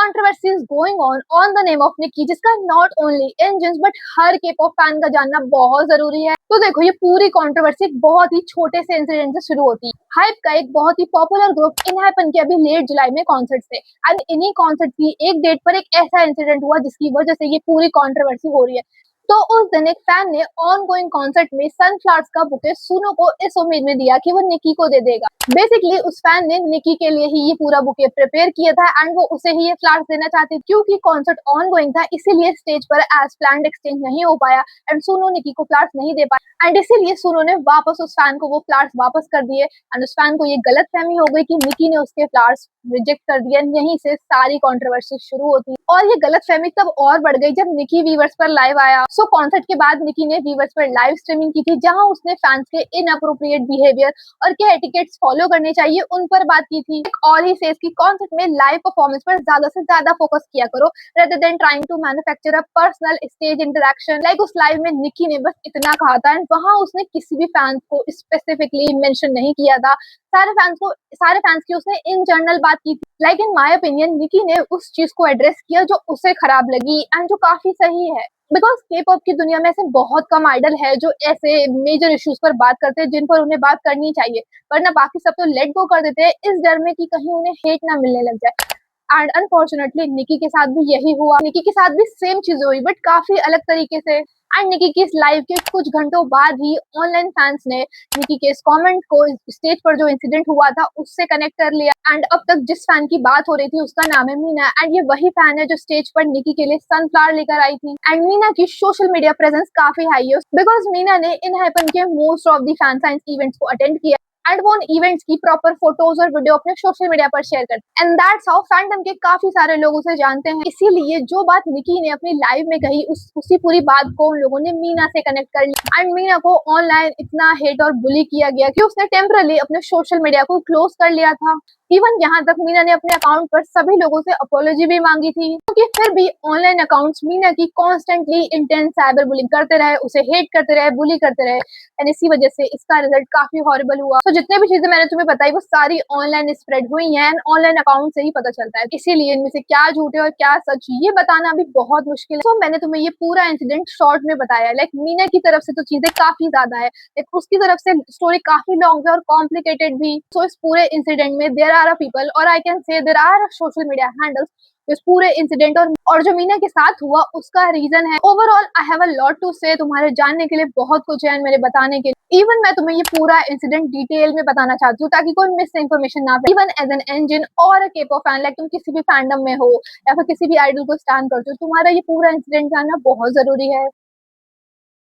controversy is going on the name of Nicki, जिसका not only Indians but her K-pop fan का जानना बहुत जरूरी है। तो देखो, ये पूरी कंट्रोवर्सी एक बहुत ही छोटे से इंसिडेंट से शुरू होती है। हाइप का एक बहुत ही पॉपुलर ग्रुप इनहैपन के अभी लेट जुलाई में कॉन्सर्ट थे एंड इन्हीं कॉन्सर्ट की एक डेट पर एक ऐसा इंसिडेंट हुआ जिसकी वजह से ये पूरी कंट्रोवर्सी हो रही है। तो उस दिन एक फैन ने ऑन गोइंग कॉन्सर्ट में सनफ्लावर्स का बुके सुनो को इस उम्मीद में दिया कि वो निकी को दे देगा। बेसिकली उस फैन ने निकी के लिए ही ये पूरा बुके प्रिपेयर किया था एंड वो उसे ही ये फ्लावर्स देना चाहती थी। क्योंकि कॉन्सर्ट ऑन गोइंग था इसीलिए स्टेज पर एज प्लान्ड एक्सचेंज नहीं हो पाया एंड सुनो निकी को फ्लावर्स नहीं दे पाया एंड इसीलिए सुनो ने वापस उस फैन को वो फ्लावर्स वापस कर दिए एंड उस फैन को ये गलत फहमी हो गई कि निकी ने उसके फ्लावर्स रिजेक्ट कर दिया। यहीं से सारी कंट्रोवर्सी शुरू होती और ये गलत फहमी तब और बढ़ गई जब निकी वीवर्स पर लाइव आया। सो कॉन्सर्ट के बाद निकी ने वीवर्स पर लाइव स्ट्रीमिंग की थी जहां उसने फैंस के इनअप्रोप्रिएट बिहेवियर और क्या एटिकेट्स फॉलो करने चाहिए उन पर बात की थी। और ही सेज कि कॉन्सर्ट में लाइव परफॉर्मेंस पर ज्यादा से ज्यादा फोकस किया करो rather than trying to manufacture a personal stage interaction. Like उस लाइव में निकी ने बस इतना कहा था एंड वहां उसने किसी भी फैंस को स्पेसिफिकली मेंशन नहीं किया था। सारे फैंस की उसने इन जनरल बात की थी। लाइक इन माय ओपिनियन निकी ने उस चीज को एड्रेस किया जो उसे खराब लगी एंड जो काफी सही है। बिकॉज के-पॉप की दुनिया में ऐसे बहुत कम आइडल है जो ऐसे मेजर इश्यूज पर बात करते हैं जिन पर उन्हें बात करनी चाहिए, वरना बाकी सब तो लेट गो कर देते हैं इस डर में कि कहीं उन्हें हेट ना मिलने लग जाए। एंड अनफॉर्चुनेटली निकी के साथ भी यही हुआ। निकी के साथ भी सेम चीज हुई बट काफी अलग तरीके से। एंड निकी की इस लाइव के कुछ घंटों बाद ही ऑनलाइन फैंस ने निकी के इस कमेंट को स्टेज पर जो इंसिडेंट हुआ था उससे कनेक्ट कर लिया एंड अब तक जिस फैन की बात हो रही थी उसका नाम है मीना एंड ये वही फैन है जो स्टेज पर निकी के लिए सनफ्लावर लेकर आई थी। एंड मीना की सोशल मीडिया प्रेजेंस काफी हाई है बिकॉज मीना ने इनहैपन के most of the fan science events को अटेंड किया एंड वो उन इवेंट्स की प्रॉपर फोटोज और वीडियो अपने सोशल मीडिया पर शेयर करते एंड दैट्स हाउ फैंडम के काफी सारे लोग उसे जानते हैं। इसीलिए जो बात निकी ने अपनी लाइव में कही उसी पूरी बात को उन लोगों ने मीना से कनेक्ट कर लिया एंड मीना को ऑनलाइन इतना हेट और बुली किया गया कि उसने टेम्परली अपने सोशल मीडिया को क्लोज कर लिया था। इवन यहाँ तक मीना ने अपने अकाउंट पर सभी लोगों से अपॉलॉजी भी मांगी थी क्योंकि फिर भी ऑनलाइन अकाउंट्स मीना की कॉन्स्टेंटली इंटेंस साइबर बुलिंग करते रहे, उसे हेट करते रहे, बुली करते रहे एंड इसी वजह से इसका रिजल्ट काफी हॉरिबल हुआ। तो जितने भी चीजें मैंने तुम्हें बताई वो सारी ऑनलाइन स्प्रेड हुई हैं एंड ऑनलाइन अकाउंट से ही पता चलता है। इसीलिए इनमें से क्या झूठ है और क्या सच ये बताना भी बहुत मुश्किल है। तो मैंने तुम्हें ये पूरा इंसिडेंट शॉर्ट में बताया। लाइक मीना की तरफ से तो चीजें काफी ज्यादा है, लाइक उसकी तरफ से स्टोरी काफी लॉन्ग है और कॉम्प्लिकेटेड भी। सो इस पूरे इंसिडेंट में देयर आर पीपल और I can say there are social media handles इस पूरे इंसिडेंट और जो मीना के साथ हुआ उसका रीजन है। Overall I have a lot to say, तुम्हारे जानने के लिए बहुत कुछ है मेरे बताने के लिए। इवन मैं तुम्हें ये पूरा इंसिडेंट डिटेल में बताना चाहती हूँ ताकि कोई मिस इन्फॉर्मेशन ना इवन एज एन इंजन और के-पॉप फैन, लाइक तुम किसी भी फैंडम में हो या फिर किसी भी आइडल को स्टैंड करते हो, तुम्हारा ये पूरा इंसिडेंट जानना बहुत जरूरी है।